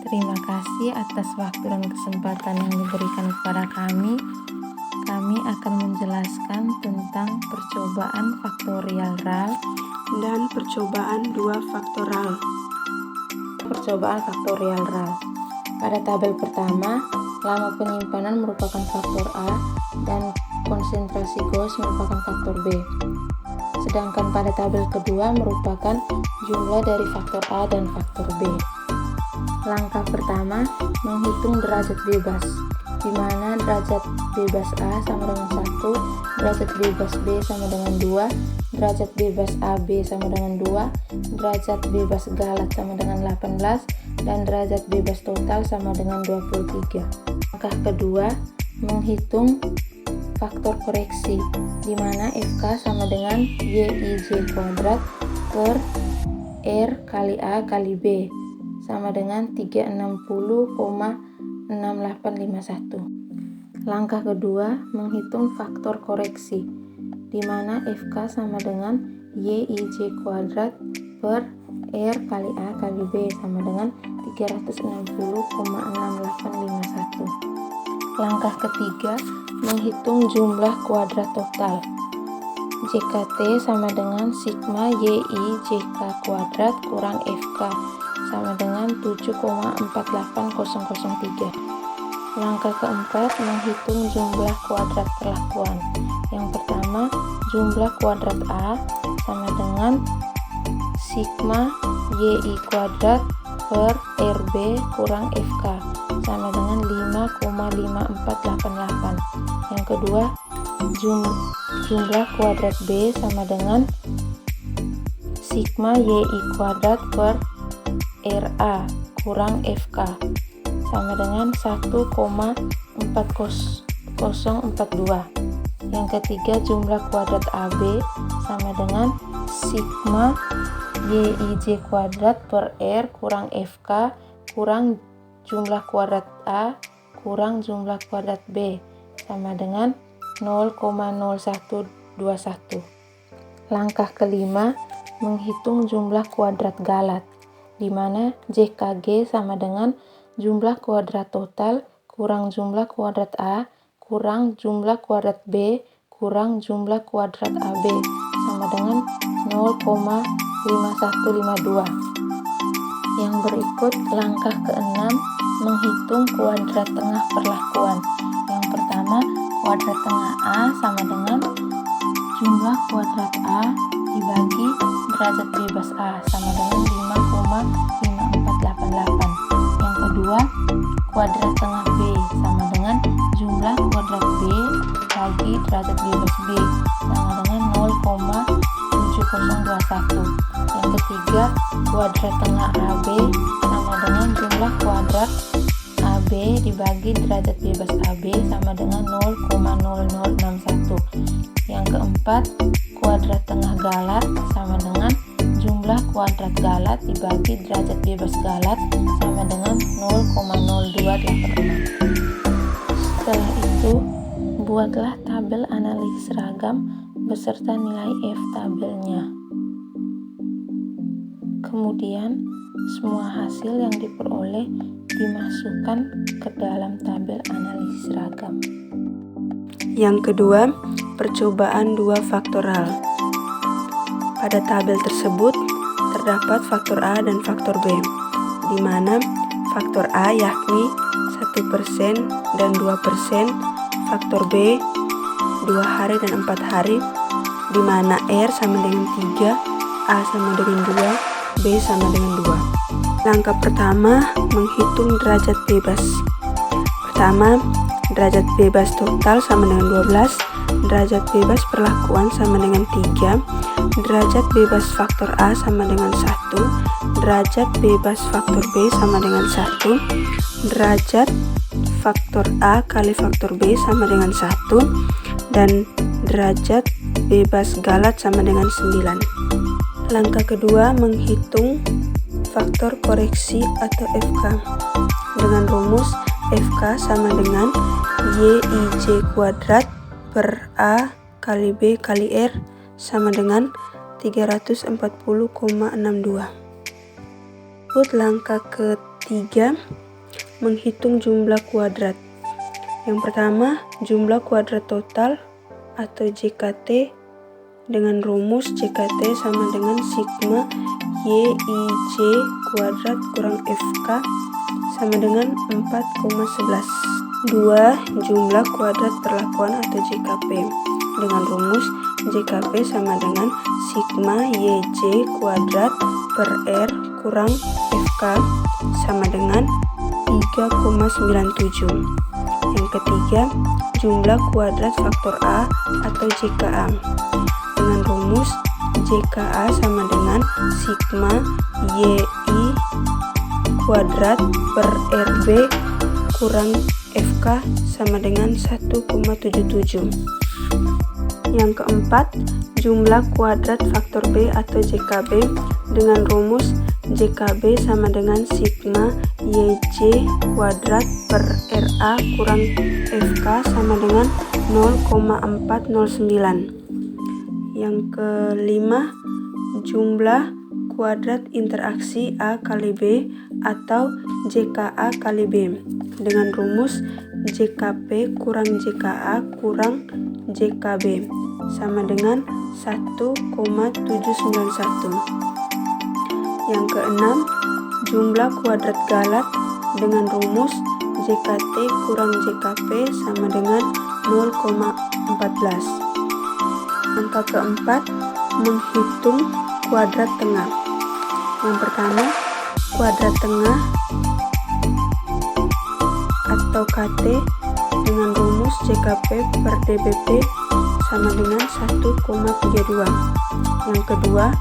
Terima kasih atas waktu dan kesempatan yang diberikan kepada kami. Kami akan menjelaskan tentang percobaan faktorial RAL dan percobaan 2 faktoral. Percobaan faktorial RAL. Pada tabel pertama, lama penyimpanan merupakan faktor A dan konsentrasi Gauss merupakan faktor B. Sedangkan pada tabel kedua merupakan jumlah dari faktor A dan faktor B. Langkah pertama, menghitung derajat bebas, di mana derajat bebas A sama dengan 1, derajat bebas B sama dengan 2, derajat bebas AB sama dengan 2, derajat bebas galat sama dengan 18, dan derajat bebas total sama dengan 23. Langkah kedua, menghitung faktor koreksi, di mana FK sama dengan YIJ kuadrat per R kali A kali B sama dengan 360,6851. Langkah kedua, menghitung faktor koreksi, di mana FK sama dengan YIJ kuadrat per R kali A kali B sama dengan 360,6851. Langkah ketiga, menghitung jumlah kuadrat total. JKT sama dengan sigma YIJK kuadrat kurang FK sama dengan 7,48003. Langkah keempat, menghitung jumlah kuadrat perlakuan. Yang pertama, jumlah kuadrat A sama dengan sigma YI kuadrat per RB kurang FK sama dengan 5,5488. Yang kedua, jumlah kuadrat B sama dengan sigma YI kuadrat per RA kurang FK sama dengan 1,4042. Yang ketiga, jumlah kuadrat AB sama dengan sigma YIJ kuadrat per R kurang FK kurang jumlah kuadrat A kurang jumlah kuadrat B sama dengan 0,0121. Langkah kelima, menghitung jumlah kuadrat galat, di mana JKG sama dengan jumlah kuadrat total kurang jumlah kuadrat A kurang jumlah kuadrat B kurang jumlah kuadrat AB sama dengan 0,5152. Yang berikut langkah keenam, menghitung kuadrat tengah perlakuan. Yang pertama, kuadrat tengah A sama dengan jumlah kuadrat A dibagi derajat bebas A sama dengan 5,5488. Yang kedua, kuadrat tengah B sama dengan jumlah kuadrat B bagi derajat bebas B sama dengan 0,7021. Yang ketiga, kuadrat tengah AB sama dengan jumlah kuadrat AB dibagi derajat bebas AB sama dengan 0,0061. Yang keempat, kuadrat tengah galat sama dengan jumlah kuadrat galat dibagi derajat bebas galat sama dengan 0,0286. Setelah itu, buatlah tabel analisis seragam beserta nilai F tabelnya. Kemudian, semua hasil yang diperoleh dimasukkan ke dalam tabel analisis seragam. Yang kedua, percobaan 2 faktoral. Pada tabel tersebut terdapat faktor A dan faktor B, di mana faktor A yakni 1% dan 2%, faktor B 2 hari dan 4 hari, di mana R sama dengan 3, A sama dengan 2, B sama dengan 2. Langkah pertama, menghitung derajat bebas. Pertama, derajat bebas total sama dengan 12, derajat bebas perlakuan sama dengan 3, derajat bebas faktor A sama dengan 1, derajat bebas faktor B sama dengan 1, derajat faktor A kali faktor B sama dengan 1, dan derajat bebas galat sama dengan 9. Langkah kedua, menghitung faktor koreksi atau FK dengan rumus FK sama dengan YIJ kuadrat per A kali B kali R sama dengan 340,62. Langkah ketiga, menghitung jumlah kuadrat. Yang pertama, jumlah kuadrat total atau JKT dengan rumus JKT sama dengan sigma YIJ kuadrat kurang FK sama dengan 4,11. 2. Jumlah kuadrat perlakuan atau JKP dengan rumus JKP sama dengan sigma YJ kuadrat per R kurang FK sama dengan 3,97. Yang ketiga, jumlah kuadrat faktor A atau JKA dengan rumus JKA sama dengan sigma YI kuadrat per RB kurang FK sama dengan 1,77. Yang keempat, jumlah kuadrat faktor B atau JKB dengan rumus JKB sama dengan sigma YJ kuadrat per RA kurang FK sama dengan 0,409. Yang kelima, jumlah kuadrat interaksi A kali B atau JKA kali B dengan rumus JKP kurang JKA kurang JKB sama dengan 1,791. Yang keenam, jumlah kuadrat galat dengan rumus JKT kurang JKP sama dengan 0,14. Angka keempat, menghitung kuadrat tengah. Yang pertama, kuadrat tengah atau KT dengan rumus JKP per DBP sama dengan 1,32. Yang kedua,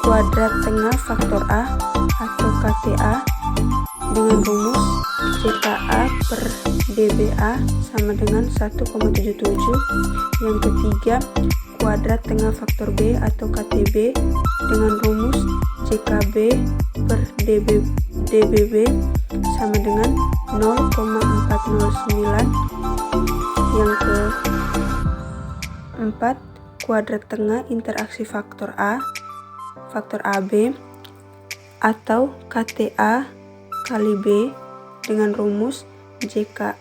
kuadrat tengah faktor A atau KTA dengan rumus JKA per DBA sama dengan 1,77. Yang ketiga, kuadrat tengah faktor B atau KTB dengan rumus JKB per DBB sama dengan 0,409. Yang keempat, kuadrat tengah interaksi faktor A, faktor AB atau KTA kali B dengan rumus JKA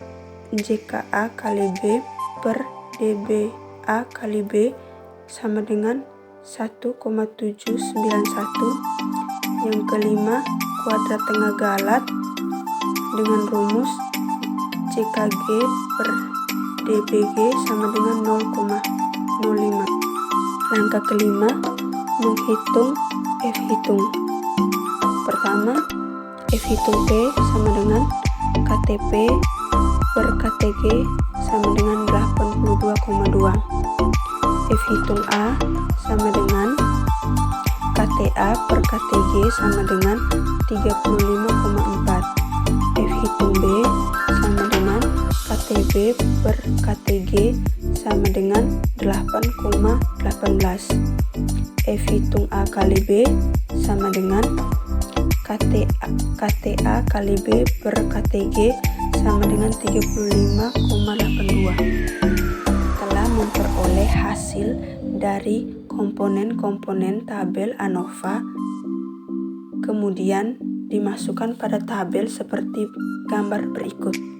kali B per DBA kali B sama dengan 1,791. Yang kelima, kuadrat tengah galat dengan rumus JKG per DBG sama dengan 0,05. Langkah kelima, menghitung F hitung. Pertama, F hitung P sama dengan KTP per KTG sama dengan 82,2. F hitung A sama dengan KTA per KTG sama dengan 35,4. F hitung B sama dengan KTB per KTG sama dengan 8,18. F hitung A kali B sama dengan KTA kali B per KTG sama dengan 35,82. Telah memperoleh hasil dari komponen-komponen tabel ANOVA, kemudian dimasukkan pada tabel seperti gambar berikut.